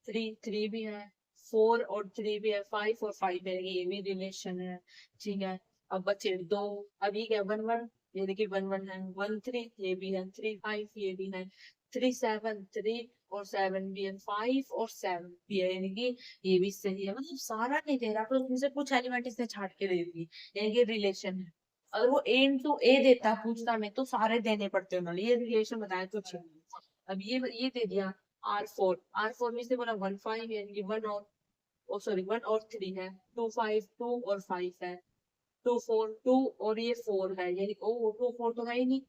Speaker 1: 3 3 भी है, 4 और 3 भी है, 5 और 5 है, ये भी रिलेशन है, ठीक है। अब बचे दो, अब ये क्या 1 1, ये देखिए 1 1 है, 1 3 ये भी है, 3 5 ये भी है, 3 7 3 और 7 भी है, 5 और 7 भी है, यानी कि ये भी सही है। मतलब सारा नहीं दे रहा, तो उसमें से कुछ एलिमेंट इसने छाट के दे दी, यानी कि रिलेशन है। अगर वो ए इंटू ए देता पूछता में तो सारे देने पड़ते उन्होंने, ये रिलेशन बताया कुछ नहीं। अब ये दे दिया R4 में से बोला 1 5 यानी कि 1 और ओ सॉरी 1 और 3 है, 2 5 2 और 5 है, 2 4 2 और ये 4 है, यानी ओ 2 4 तो है ही नहीं,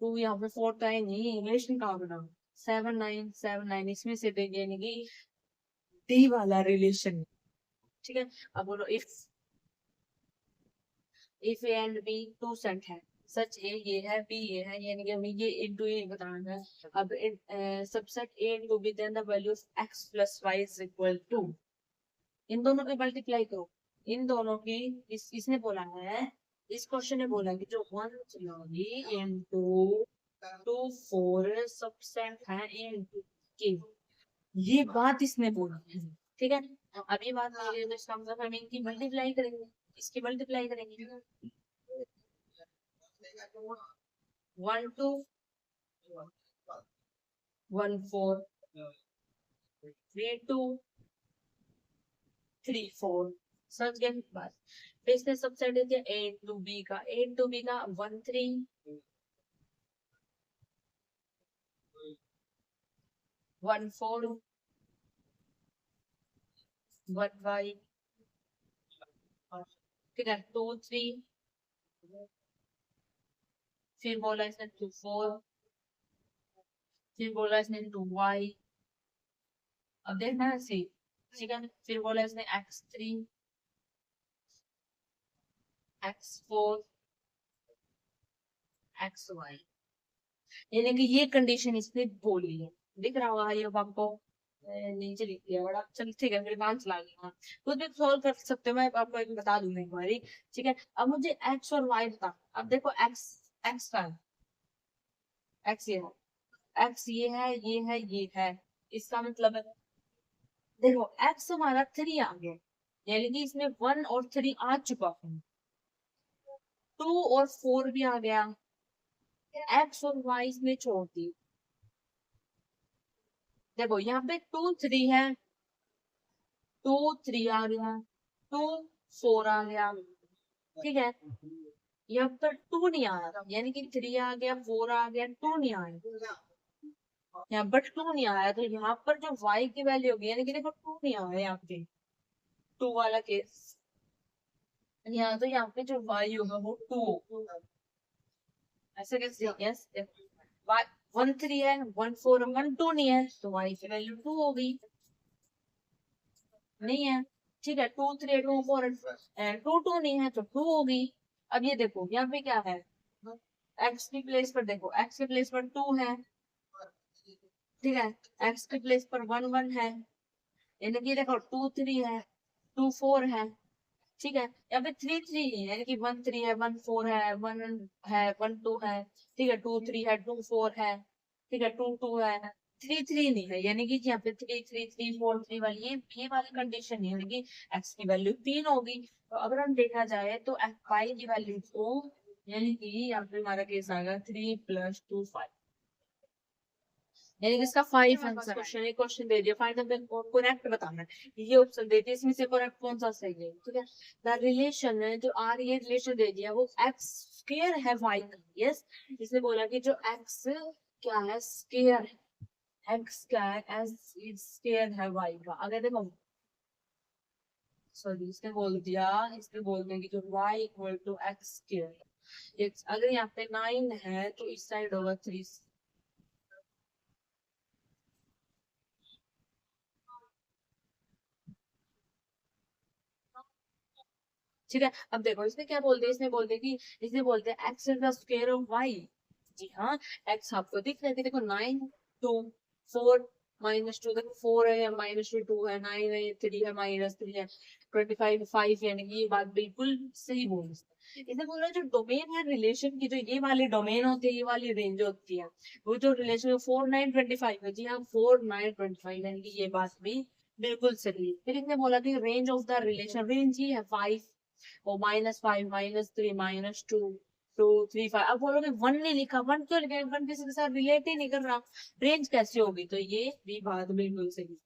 Speaker 1: 2 यहाँ पे 4 तो है ही नहीं, रिलेशन कहाँ बना। 7 9 7 9 इसमें से देंगे, यानी कि डी वाला रिलेशन, ठीक है। अब बोलो if A and B two set है, सच ए ये है बी ये है, यानी कि हमें ये इंटू ये बताना है। अब subset A into B then the value of x plus y is equal to, इन दोनों की मल्टीप्लाई करो, इन दोनों की। इसने बोला है, इस क्वेश्चन ने बोला कि जो 1 3 इंटू 2 4 सबसेट है ए इंटू के, ये बात इसने बोला है, ठीक है। अब ये बात बोली है तो इसका मतलब हम इनकी मल्टीप्लाई करेंगे, इसकी मल्टीप्लाई करेंगे, 1 2 1 4 3 2 3 4, समझ गए बात। फिर इसने सबसेट दे दिया ए इंटू बी का, 1 3 1 4 1 5, ठीक है 2 3, फिर बोला इसने 2 4, फिर बोला इसने 2 y, अब देखना है सी, ठीक है। फिर बोला इसने x3 x4 xy, यानी कि ये कंडीशन इसने बोली है, दिख रहा होगा ये अब आपको, नीचे लिख दिया बड़ा, चल ठीक है, मेरे काम चला गया, खुद भी सॉल्व कर सकते हो, मैं आपको एक बता दूंगी एक बारी, ठीक है। अब मुझे x और y बता, अब देखो x x का है, x ये है, x ये है, इसका मतलब है देखो x हमारा 3 आ गया, यानी कि इसमें 1 और 3 आ चुका है, 2 और 4 भी आ गया, x और y इसमें छोड़ दी। देखो यहाँ पे 2 3 है, 2 3 आ गया, 2 4 आ गया, ठीक है। यहाँ पर 2 नहीं आया, यानी कि 3 आ गया, 4 आ गया, 2 नहीं आया, यहाँ पर 2 नहीं आया, तो यहाँ पर जो y की वैल्यू होगी, यानी कि देखो 2 नहीं आया यहाँ पे, 2 वाला केस, यहाँ तो यहाँ पे जो y होगा वो 2, ऐसे कैसे, यस 1 3 है, 1 4 1 2 नहीं है, तो y की वैल्यू 2 होगी, नहीं है, ठीक है। 2 3 2 4 2 2 नहीं है तो 2 होगी। अब ये देखो यहाँ पे क्या है, x की प्लेस पर देखो, x की प्लेस पर 2 है, ठीक है, x की प्लेस पर 1 1 है, यानी कि देखो 2 3 है, 2 4 है, ठीक है। यहाँ पे 3 3 है, यानी कि 1 3 है, 1 4 है, 1 है, 1 2 है, ठीक है, 2 3 है, 2 4 है, ठीक है, 2 2 है, थ्री थ्री नहीं है, यानी कि यहाँ पे 3 3 3 4 3 वाली ये वाली कंडीशन नहीं है, यानी कि एक्स की वैल्यू 3 होगी। तो अगर हम देखा जाए तो एफ वाई की वैल्यू को, यानी कि यहाँ पे हमारा केस आएगा 3 + 2 5, यानी कि इसका 5 आंसर। क्वेश्चन एक क्वेश्चन दे दिया, फाइंड द करेक्ट बताना है, ये ऑप्शन दे दिया, इसमें से करेक्ट कौन सा सही है, ठीक है। द रिलेशन है जो आर, ये रिलेशन दे दिया वो एक्स स्क्वायर है वाई का, यस। इसने बोला कि जो एक्स क्या है, स्क्वायर है, एक्स क्या है, एस स्क्वायर है वाई का। अगर देखो सॉरी, इसने बोल दिया कि जो y equal to x square, अगर यहाँ पे 9 है तो इस साइड होगा 3। ठीक है, अब देखो इसने क्या बोल दिया, इसने बोलते हैं x is the square of y. जी हाँ, एक्स आपको दिख रहा है कि देखो 9 2 4 -2, देखो 4 है, -2 है, 9 है, 3 है, -3 है, 25 5, यानी कि ये बात बिल्कुल सही बोल रही है। इसने बोला जो डोमेन है रिलेशन की, जो ये वाली डोमेन होती है, ये वाली रेंज होती है, वो जो रिलेशन 4 9 25 है, जी हाँ 4 9 25, यानी कि ये बात भी बिल्कुल सही है। फिर इसने बोला कि range of the relation, range ही है 5, और -5 -3 -2 2 3 5। अब बोलोगे वन नहीं लिखा, वन क्यों लिखा, वन किसी के साथ रिलेट ही नहीं कर रहा, रेंज कैसे होगी, तो ये भी बात बिल्कुल सही।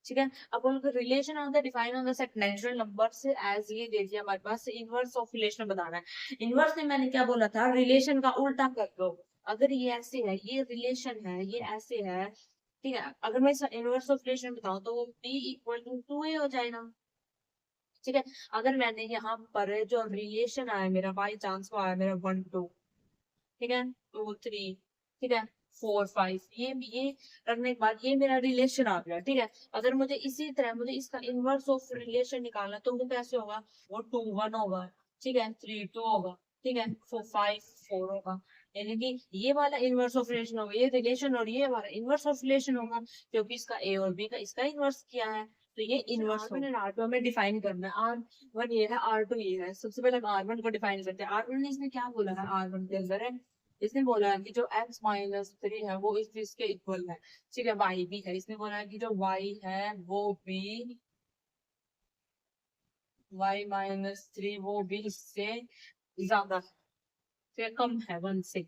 Speaker 1: ठीक है, अब बोलोगे relation of the define on the set natural number से एज, ये दे दिया हमारे पास, इनवर्स ऑफ रिलेशन बताना है। इनवर्स में मैंने क्या बोला था, रिलेशन का उल्टा कर दो। अगर ये ऐसे है, ये रिलेशन है, ये ऐसे है, ठीक है, अगर मैं इनवर्स ऑफ रिलेशन बताऊं तो वो b इक्वल टू 2a हो जाएगा। ठीक है, अगर मैंने यहाँ पर जो रिलेशन आया मेरा, बाई चांस को आया मेरा 1 2, ठीक है, 2 3, ठीक है, 4 5, ये करने के बाद ये मेरा रिलेशन आ गया। ठीक है, अगर मुझे इसी तरह मुझे इसका इनवर्स ऑफ रिलेशन निकालना, तो वो कैसे होगा, वो 2 1 होगा, ठीक है, 3 2 होगा, ठीक है, 4 5 4 होगा, यानी कि ये वाला इनवर्स ऑफ रिलेशन होगा, ये रिलेशन, और ये वाला इनवर्स ऑफ रिलेशन होगा, क्योंकि इसका ए और बी का इसका इनवर्स किया है, तो ये इनवर्स होगा। R2 हमें डिफाइन करना है, R1 ये है, R2 ये है। सबसे पहले हम R1 को डिफाइन करते हैं। R1 ने इसने क्या बोला है, R1 के अंदर है, इसने बोला है कि जो x -3 है वो इस चीज के इक्वल है, ठीक है, y भी है, इसने बोला है कि जो y है वो भी, y -3 वो भी इससे ज्यादा है, ठीक है, कम है 1 से।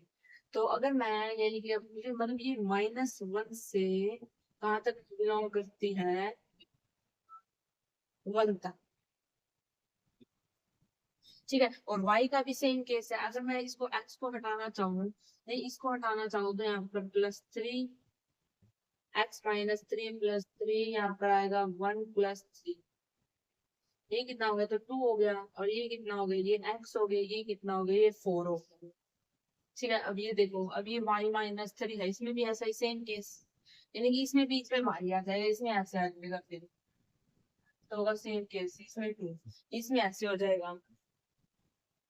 Speaker 1: तो अगर मैं, यानी कि अब मुझे मतलब ये -1 से कहाँ तक बिलोंग करती है, 1 तक, ठीक है, और y का भी सेम केस है। अगर मैं इसको x को हटाना चाहूँ, नहीं इसको हटाना चाहूँ, तो यहाँ पर +3, x -3 + 3, यहाँ पर आएगा 1 + 3, ये कितना हो गया, तो 2 हो गया, और ये कितना हो गया, ये x हो गया, ये कितना हो गया, ये 4 हो गया। ठीक है, अब ये देखो, अब ये y -3 है, इसमें भी ऐसा ही सेम केस, यानी कि इसमें बीच में y आ जाएगा, इसमें ऐसे आ जाएगा, फिर तो होगा सेम केस, इसमें 2, इसमें ऐसे हो जाएगा।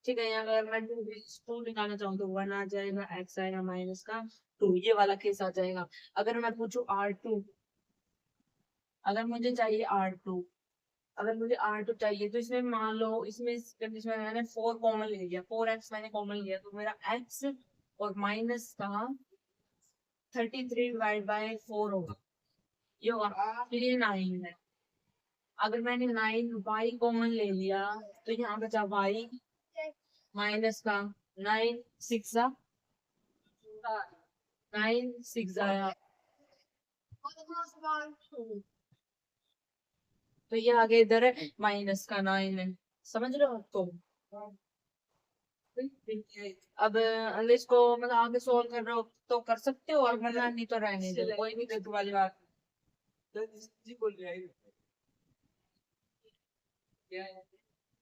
Speaker 1: ठीक है, यहाँ अगर मैं 2 निकालना चाहूँ तो 1 आ जाएगा, x आएगा माइनस का 2, ये वाला केस आ जाएगा। अगर मैं पूछू R2, अगर मुझे चाहिए R2, अगर मुझे R2 चाहिए, तो इसमें मान लो, इसमें इस कंडीशन में मैंने 4 कॉमन ले लिया, 4x मैंने कॉमन लिया, तो मेरा x और माइनस का 33/4 होगा, ये होगा, फिर ये 9 है। अगर मैंने 9y कॉमन ले लिया, तो यहाँ बचा y माइनस का 9 6 9 6 आया, तो ये आगे इधर है -9 है, समझ रहे हो तो। अब इसको मतलब आगे सोल्व कर रहे हो तो कर सकते हो, और वरना नहीं तो रहने दो, कोई भी दिक्कत वाली बात जी बोल रहे हैं।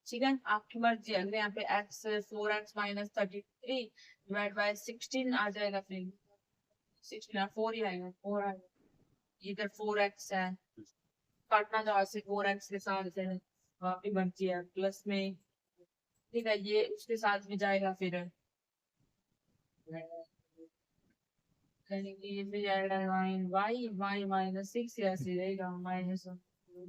Speaker 1: ठीक है, आपकी मर्जी है। अगर यहाँ पे x 4x -33 /16 आ जाएगा, फिर 16 4 ही आएगा, 4 आएगा, इधर 4x है, काटना जहाँ से 4x के साथ है, आपकी मर्जी है, प्लस में, ठीक है, ये उसके साथ में जाएगा, फिर करेंगे, ये फिर जाएगा 9y -6, ऐसे रहेगा माइनस,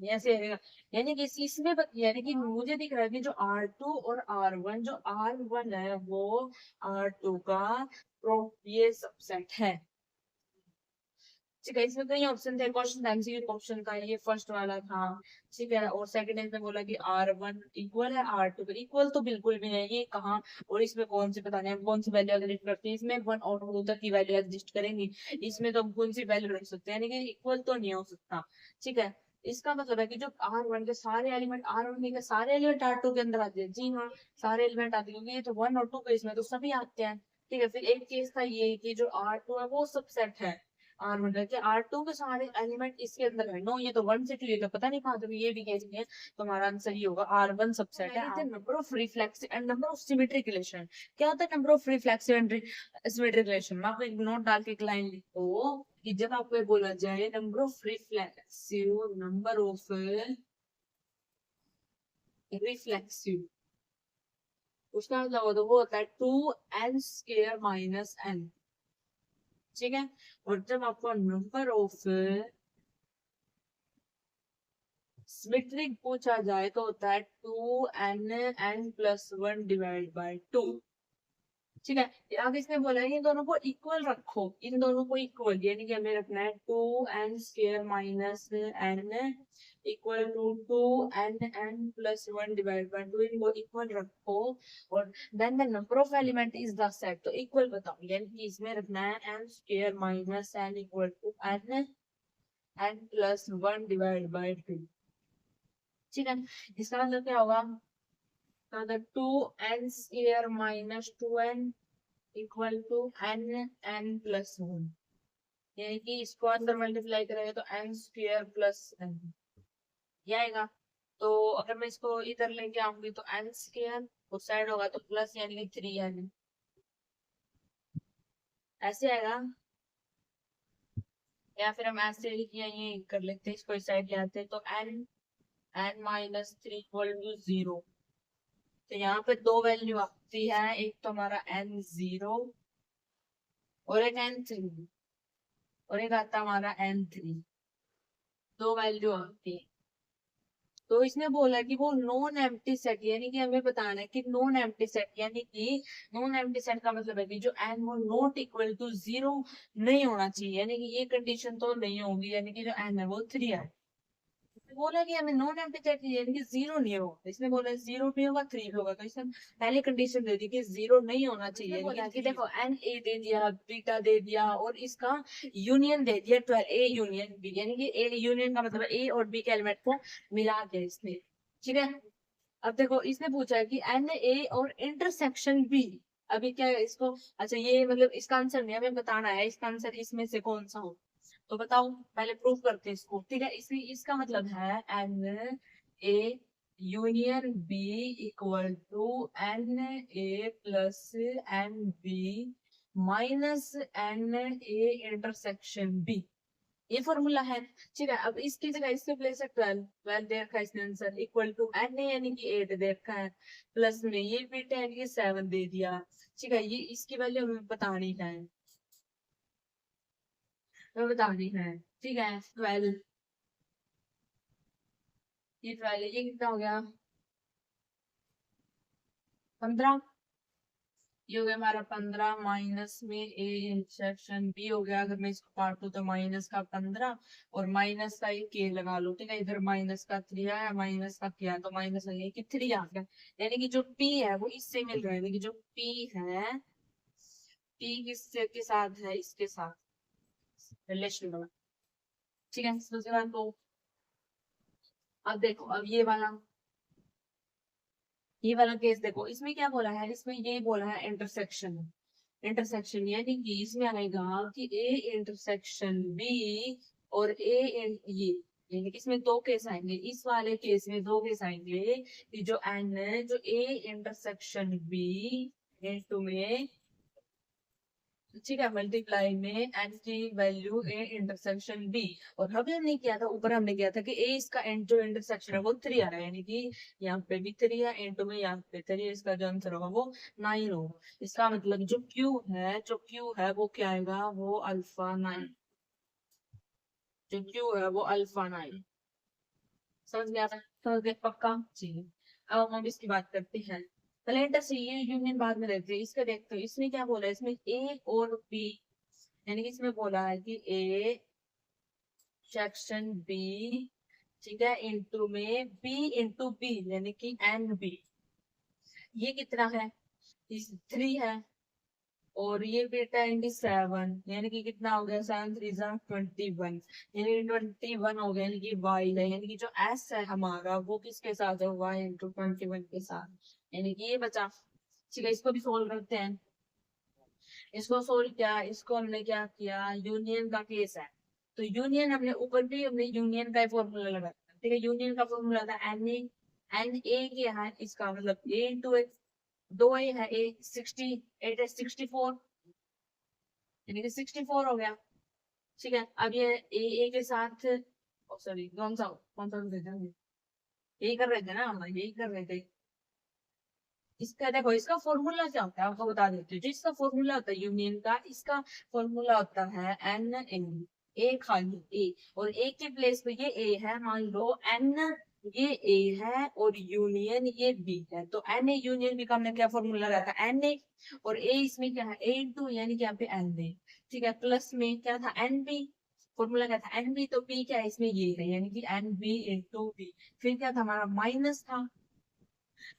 Speaker 1: ऐसे रहेगा, यानी कि इसमें यानी कि मुझे दिख रहा है कि जो R2 और R1, जो R1 है वो R2 का ये सबसेट है, ठीक है, इसमें कई ऑप्शन थे, क्वेश्चन एमसीक्यू क्वेश्चन था, ये फर्स्ट वाला था। ठीक है, और सेकंड इसमें बोला कि R1 इक्वल है R2 के, इक्वल तो बिल्कुल भी नहीं, ये कहाँ, और इसमें कौन से पता नहीं हम कौन सी वैल्यू एग्जिस्ट करती है, इसमें 1 और 2 तक की वैल्यू एग्जिस्ट करेंगी, इसमें तो हम कौन सी वैल्यू रख सकते हैं, यानी कि इक्वल तो नहीं हो सकता। ठीक है, इसका मतलब है कि जो R1 के सारे एलिमेंट, R1 के सारे एलिमेंट R2 के अंदर आते हैं, जी हाँ, सारे एलिमेंट आते हैं, क्योंकि ये तो 1 और 2 के इसमें तो सभी आते हैं। ठीक है, फिर एक केस था ये कि जो R2 है वो सबसेट है R1 का, कि R2 के सारे एलिमेंट इसके अंदर है, नो ये तो 1 से 2, ये तो पता नहीं कहाँ, तो ये भी केस नहीं है, तो हमारा आंसर ये होगा R1 सबसेट है। Number of reflexive and number of symmetric relation, क्या होता है number of reflexive and symmetric relation, मैं आपको एक नोट डाल के एक लाइन लिखो कि जब आपको ये बोला जाए number of reflexive, number of reflexive, उसका मतलब वो होता है 2n² माइनस n। ठीक है, और जब आपको नंबर ऑफ सिमेट्रिक पूछा जाए तो होता है 2n+1 डिवाइड बाय 2। ठीक है, आगे इसने बोला है इन दोनों को इक्वल रखो, इन दोनों को इक्वल, यानी कि हमें रखना है 2n² minus n equal to 2n+1 divide by 2, इनको इक्वल रखो, और then the number of element is the set, तो इक्वल बताओ, यानी कि इसमें रखना है n² minus n equal to n+1 divide by 2। ठीक है, इसका मतलब क्या होगा, 2n² minus 2n equal to n+1, यानी कि इसको अंदर मल्टीप्लाई करेंगे तो n² प्लस n ये आएगा। तो अगर मैं इसको इधर लेके आऊंगी तो n² उस साइड होगा तो प्लस, यानी कि 3n ऐसे आएगा, या फिर हम ऐसे लिखिए ये कर लेते हैं, इसको इस साइड ले आते हैं तो n-3 इक्वल टू 0। तो यहाँ पे दो वैल्यू आती है, एक तो हमारा n0 और एक n3, और एक आता हमारा n3, दो वैल्यू आती है। तो इसने बोला कि वो नॉन एम्प्टी सेट, यानी कि हमें बताना है कि नॉन एम्प्टी सेट, यानी कि नॉन एम्प्टी सेट का मतलब है कि जो n वो नॉट इक्वल टू 0 नहीं होना चाहिए, यानी कि ये कंडीशन तो नहीं होगी, यानी कि जो n है वो 3 है। बोला कि हमें नॉन एम्प्टी सेट यानी कि 0 नहीं होगा, इसने बोला 0 भी होगा 3 भी होगा, तो इसने पहले कंडीशन दे दी कि 0 नहीं होना चाहिए, बोला कि देखो n a दे दिया, बीटा दे दिया, और इसका यूनियन दे दिया 12 a यूनियन b, यानी कि a यूनियन का मतलब a और b के एलिमेंट को मिला दिया इसने। ठीक है, अब देखो इसने पूछा है कि एन ए और इंटरसेक्शन बी, अभी क्या है इसको, अच्छा ये मतलब इसका आंसर नहीं हमें बताना है, इसका आंसर इसमें से कौन सा हो, तो बताओ, पहले प्रूफ करते हैं इसको। ठीक है, इसका मतलब है n A union B equal to NA+NB minus NA intersection B, ये फॉर्मूला है। ठीक है, अब इसकी जगह इससे प्लेस है 12, 12 दे रखा है इसने आंसर, इक्वल टू NA यानी कि 8 दे रखा है, प्लस में ये बीटा यानी कि 7 दे दिया। ठीक है, ये इसकी वैल्यू हमें बतानी है, हमें बतानी है। ठीक है, 12, ये 12, ये कितना हो गया 15, ये हो गया हमारा 15 माइनस में ए इंटरसेक्शन बी हो गया, अगर मैं इसको काटू तो माइनस का 15 और माइनस का ये के लगा लो। ठीक है, इधर माइनस का 3 आया, माइनस का किया तो माइनस आ गया कि 3 आ गया, यानी कि जो पी है वो इससे मिल रहा है, यानी कि जो पी है, पी किससे के साथ है, इसके साथ रिलेशन में। ठीक है, उसके बाद तो अब देखो, अब ये वाला केस देखो, इसमें क्या बोला है, इसमें ये बोला है इंटरसेक्शन, इंटरसेक्शन यानी कि इसमें आएगा कि ए इंटरसेक्शन बी और ये, यानी कि इसमें दो केस आएंगे, इस वाले केस में दो केस आएंगे कि जो एन है, जो ए इंटरसेक्शन बी इनटू में, ठीक है, मल्टीप्लाई में एन की वैल्यू ए इंटरसेक्शन बी, और हमने नहीं किया था, ऊपर हमने किया था कि ए इसका जो इंटरसेक्शन है वो 3 आ रहा है, यानी कि यहाँ पे भी 3 है, इनटू में यहाँ पे 3, इसका जो आंसर होगा वो 9 होगा। इसका मतलब जो क्यू है वो क्या आएगा, वो अल्फा 9, जो क्यू है वो अल्फा 9। समझ गया, समझ गए पक्का जी। अब हम इसकी बात करते हैं, पहले इंटर ये यूनियन बाद में देखते हैं, इसका देखते हो इसमें क्या बोला है, इसमें ए और बी, यानी कि इसमें बोला है कि ए सेक्शन बी, ठीक है, इंटू में बी इंटू बी यानी कि एन बी, ये कितना है, 3 है, और ये बेटा इंटू 7 यानी कि कितना हो गया, 7 3 21, यानी 21 हो गया, यानी कि वाई है, यानी कि जो एस है हमारा वो किसके साथ है, वाई इंटू 21 के साथ, यानी कि ये बचा। ठीक है, इसको भी सोल्व करते हैं। इसको सोल्व किया, इसको हमने क्या किया, यूनियन का केस है, तो यूनियन हमने ऊपर भी हमने यूनियन का फॉर्मूला लगाया, ठीक है, यूनियन का फॉर्मूला था एन ए, एन ए क्या है, इसका मतलब ए इंटू ए, 2 ए है, ए 68 है, 64 यानी कि 64 हो गया। ठीक है, अब ये ए के साथ, सॉरी कौन सा यही कर रहे थे ना हम, यही कर रहे थे। इसका देखो, इसका फॉर्मूला क्या होता है आपको बता देती हूँ, जो इसका फॉर्मूला होता है यूनियन का, इसका फॉर्मूला होता है एन एन, ए खाली ए, और ए के प्लेस पे ये ए है, मान लो एन ये ए है और यूनियन ये बी है, तो एन ए यूनियन बी का हमने क्या फॉर्मूला लगाया था, एन ए, और ए इसमें क्या है, ए इंटू यानी कि यहाँ पे एन ए, ठीक है, प्लस में क्या था एन बी, फॉर्मूला क्या था एन बी, तो बी क्या है इसमें ये है, यानी कि एन बी इंटू बी, फिर क्या था हमारा माइनस था,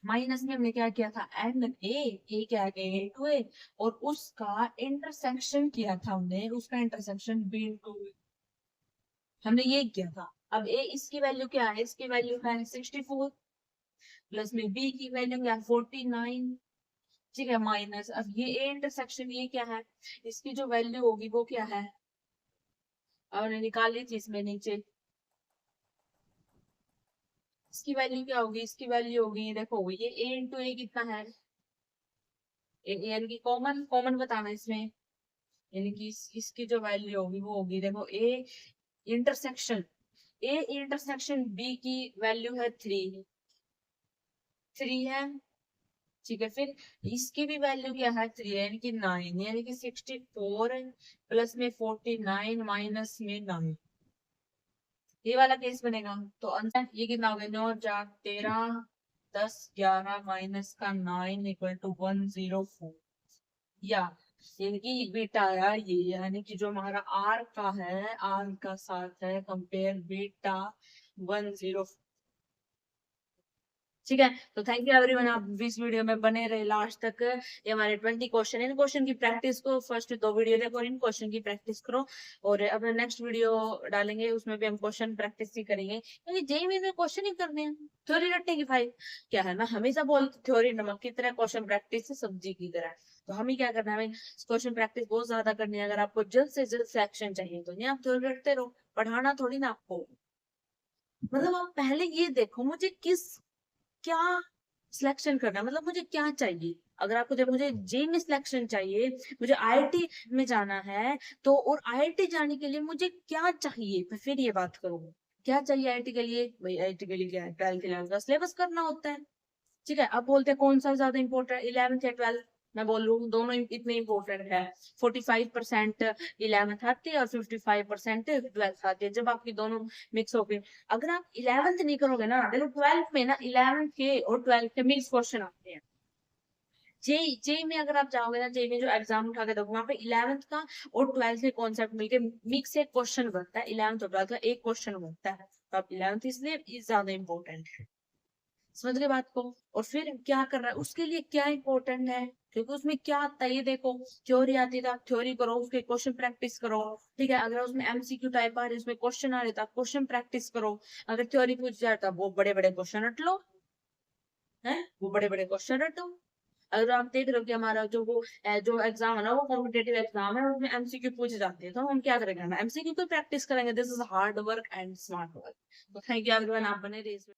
Speaker 1: माइनस में हमने क्या किया था, एन ए क्या गया इंटू ए, और उसका इंटरसेक्शन किया था हमने, उसका इंटरसेक्शन बी इंटू, हमने ये किया था। अब ए इसकी वैल्यू क्या है, इसकी वैल्यू है 64, प्लस में बी की वैल्यू क्या है 49, ठीक है, माइनस, अब ये ए इंटरसेक्शन ये क्या है, इसकी जो वैल्यू होगी वो क्या है, और निकाल ली थी इसमें नीचे, इसकी वैल्यू क्या होगी, इसकी वैल्यू होगी, देखो ये ए इंटू ए कितना है, यानी कि कॉमन कॉमन बताना इसमें, यानी कि इसकी जो वैल्यू होगी वो होगी, देखो इंटरसेक्शन ए इंटरसेक्शन बी की वैल्यू है 3 है, ठीक है, फिर इसकी भी वैल्यू क्या है 3 है, यानी कि 9, यानी कि 64 प्लस में 49 माइनस में 9, ये वाला केस बनेगा। तो आंसर ये कितना हो गया, 9 4 13 10 11 माइनस का 9 इक्वल टू 104, या यानी कि बीटा आया ये, यानी कि जो हमारा आर का है, आर का साथ है कंपेयर बीटा 104। ठीक है, तो थैंक यू एवरीवन, आप इस वीडियो में बने रहे लास्ट तक। ये हमारे 20 क्वेश्चन, इन क्वेश्चन की प्रैक्टिस को फर्स्ट 2 वीडियो देखो और इन क्वेश्चन की प्रैक्टिस करो, और अपना नेक्स्ट वीडियो डालेंगे उसमें भी हम क्वेश्चन प्रैक्टिस ही करेंगे, क्योंकि जेईई में क्वेश्चन ही करने हैं, थ्योरी रटने की भाई क्या है, मैं हमेशा बोलती थ्योरी नमक की तरह, क्वेश्चन प्रैक्टिस सब्जी की तरह, तो हमें क्या करना है, क्वेश्चन प्रैक्टिस बहुत ज्यादा करनी है। अगर आपको जल्द से जल्द सिलेक्शन चाहिए तो नहीं आप थ्योरी रटते रहो, पढ़ाना थोड़ी ना आपको, मतलब आप पहले ये देखो मुझे क्या सिलेक्शन करना है, मतलब मुझे क्या चाहिए, अगर आपको जब मुझे जे में सिलेक्शन चाहिए, मुझे आईआईटी में जाना है, तो और आईआईटी जाने के लिए मुझे क्या चाहिए, मैं फिर ये बात करूंगा, क्या चाहिए आईआईटी के लिए, भाई आईआईटी के लिए क्या है, 12th 11th का सिलेबस करना होता है। ठीक है, अब बोलते हैं कौन सा ज्यादा इंपॉर्टेंट, 11th या 12th, मैं बोल रहा हूँ दोनों इतने इंपॉर्टेंट है, 45% 11th आती है और 55% 12th आती है, जब आपकी दोनों मिक्स हो गई, अगर आप 11th नहीं करोगे ना, देखो 12th में ना 11th के और 12th के मिक्स क्वेश्चन आते हैं, जे में अगर आप जाओगे ना, जे में जो एग्जाम उठा के देखो वहां पे 11th का और 12th के कॉन्सेप्ट मिलके मिक्स एक क्वेश्चन बनता है, 11th और 12th का एक क्वेश्चन बनता है, तो आप 11th इसलिए ज्यादा इंपॉर्टेंट है, समझ गए बात को। और फिर क्या कर रहा है, उसके लिए क्या इंपॉर्टेंट है, क्योंकि उसमें क्या आता है ये देखो, थ्योरी आती था, थ्योरी करो, उसके क्वेश्चन प्रैक्टिस करो, ठीक है, अगर उसमें एमसीक्यू टाइप आ रहे उसमें क्वेश्चन आ रहे था, क्वेश्चन प्रैक्टिस करो, अगर थ्योरी पूछ जाता वो बड़े बड़े क्वेश्चन रट लो, है वो बड़े बड़े क्वेश्चन रटो। अगर आप देख रहे हो कि हमारा जो एग्जाम है ना, वो कॉम्पिटेटिव एग्जाम है, उसमें एमसीक्यू पूछे जाते हैं, तो हम क्या करेंगे, एमसीक्यू को प्रैक्टिस करेंगे, this is hard work and smart work. तो थैंक यू एवरीवन, आप बने रहिए।